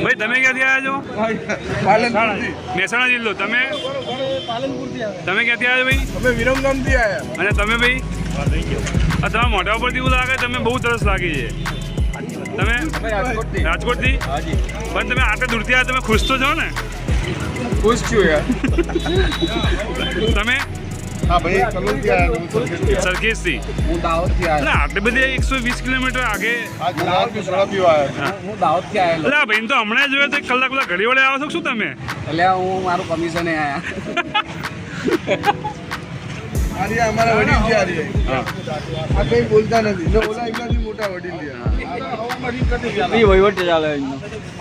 ભાઈ તમે ક્યાંથી આવ્યા છો? મહેસાણા જિલ્લો. તમે ક્યાંથી આવ્યા ભાઈ? અમે વિરમગામથી આવ્યા. અને તમે ભાઈ? તમારા મોઢા ઉપરથી એવું લાગે તમે બહુ તરસ લાગી છે. તમે રાજકોટથી? પણ તમે આટલા દૂરથી આવ્યા, તમે ખુશ તો છો ને? ખુશ છું યાર. તમે? હા ભાઈ, કલોલથી આવ્યા. સરખેજથી? હું દાહોદથી આવ્યો. એટલે આટલી બધી 120 કિલોમીટર આગે? આ દાહોદથી સોડા પીવા આવ્યો. હું દાહોદથી આવેલો. એટલે ભાઈ તો હમણાં જોયો તો એક કલાક પેલા ઘડી વડે આવો છો શું તમે? એટલે હું મારું કમિશને આવ્યા. આર્યા અમારા વડીલ છે. આર્યા આ કઈ બોલતા નથી. ને ઓલા એમનાથી મોટા વડીલ છે. વહીવટ ચાલે.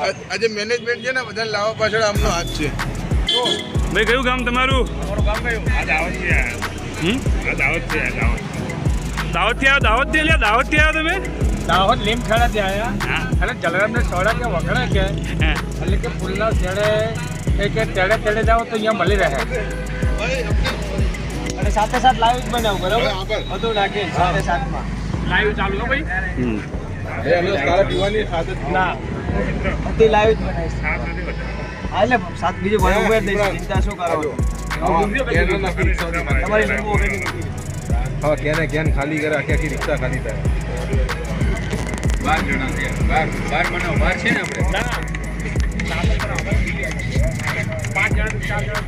આજે મેનેજમેન્ટ છે ને બધા લાવવા પાછળ આમનો હાથ છે. ભાઈ કયું ગામ તમારું? દાહોદથી આવ્યા તમે? દાહોદ લીમખેડાથી આવ્યા. અને જલરામને સોડા કે વગડા કે એટલે કે ફૂલના છેડે કે તેડે તેડે જાઓ તો અહીંયા મળી રહે. અને સાથે સાથ લાઈવ જ બનાવું બરાબર. બધું નાખીએ સાથે સાથમાં લાઈવ ચાલુ હો ભાઈ. પીવાની સાથે ના બધી લાઈવ જ બનાવીશ. હા એટલે સાત બીજું ભલે ઉભેર દઈશ. ચિંતા શું કરવાનું? તમારી લીંબુ ઉભેર નથી. હા કેન ખાલી કરે આખી આખી રિક્ષા ખાલી થાય. 12 જણા છે. 12 બનાવો. 12 છે ને આપણે? ના 5 જણા 4 જણા.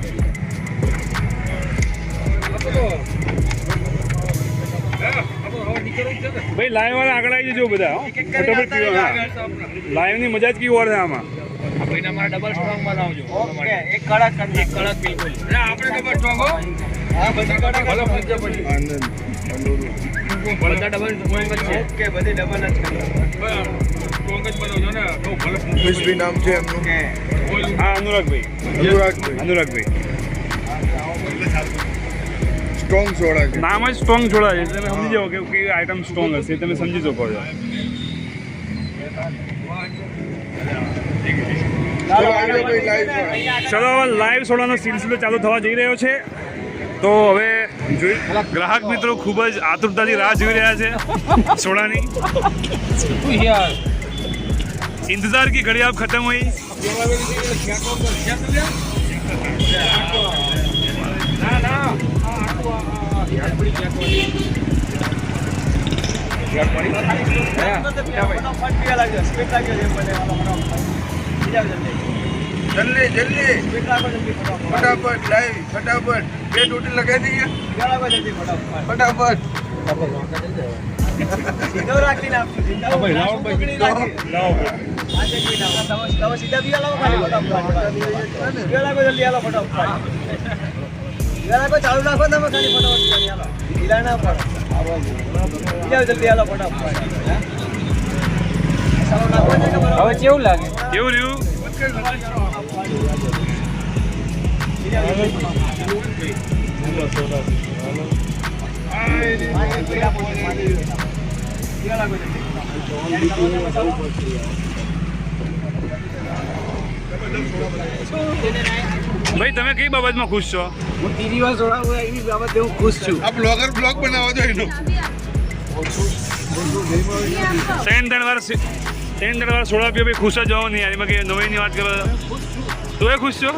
ભાઈ લાઈવ વાળા આગળ આવી જજો બધા. ફટાફટ પીવા. લાઈવ ની મજા જ કેવી ઓર છે આમાં. ભાઈના મારા ડબલ સ્ટ્રોંગ બનાવજો. ઓકે એક કડક કરી એક કડક બિલકુલ. ના આપણે ડબલ સ્ટ્રોંગ હો. હા બધી કડક ભલો પંજા પડી. આનંદ બધા ડબલ સ્ટ્રોંગ જ છે. ઓકે બધી ડબલ જ કરી. સ્ટ્રોંગ જ બનાવજો ને તો ભલો ખુશબી નામ છે એમનું. હા અનુરાગભાઈ. સ્ટ્રોંગ સોડા છે. નામ જ સ્ટ્રોંગ છોડા છે. તમે સમજી જાઓ કે કેવી આઈટમ સ્ટ્રોંગ હશે તમે સમજી શકો છો. ચલો હવે લાઈવ સોડાનો સિલસિલો ચાલુ થવા જઈ રહ્યો છે. તો હવે જોઈ ગ્રાહક મિત્રો ખૂબ જ આતુરતાથી રાહ જોઈ રહ્યા છે સોડાની. इंतजार की घड़ी आप खत्म हुई. जल्दी जल्दी फटाफट लाइव फटाफट બે ટોટલ લગાવી દઈએ ફટાફટ. સીધો રાખીને આપશું. સીધા સીધા બી લાવો ખાલી ફટાફટ. લાગો જલ્દી આલો ફટાફટ. લાગો ચાલુ રાખો તમે ખાલી ફટાફટ. આલો ઢીલા ના પડો. જલ્દી આલો ફટાફટ. હવે કેવું લાગે? કેવું રહ્યું? ભાઈ તમે કઈ બાબતમાં ખુશ છો? હું ત્રીજી વાર સોડા એવી બાબતે હું ખુશ છું. આ બ્લોગર બ્લોગ બનાવો છો એનો. 3 વાર સોડા પીઓ ભાઈ ખુશ જ હોવો નહીં. એમાં કે નવાઈની વાત કરો તો એ ખુશ છો?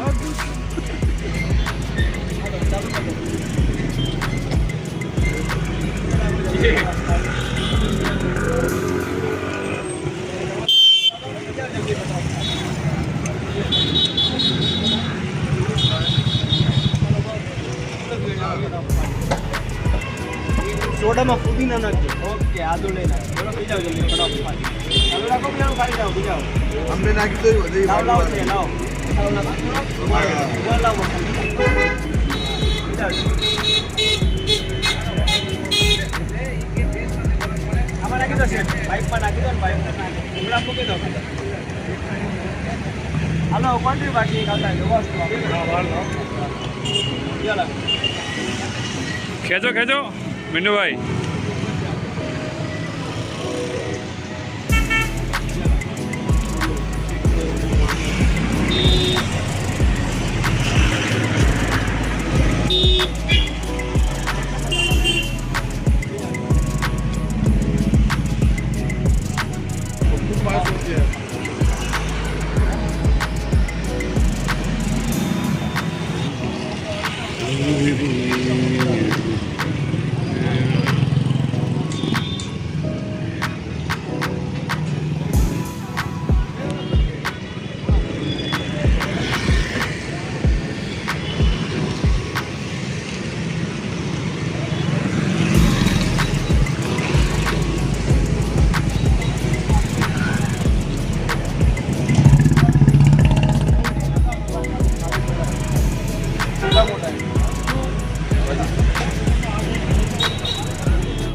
સોડામાં પુદીના નાખજો. ઓકે આદુ લઈ નાખજો. ચલો પી જાઓ જલ્દી ફટાફટ. ચાલુ રાખો પેલા ખાલી જાઓ પી જાઓ. અમને નાખી દો બધી. લાવ લાવો છે લાવો. લાવો આમાં નાખી દો છે. પાઇપમાં નાખી દો ને પાઇપમાં નાખી દો. મૂકી દો. હાલો ક્વોન્ટિટી બાકી ખાતા જો બસ. ખેંચો મિન્ટુભાઈ.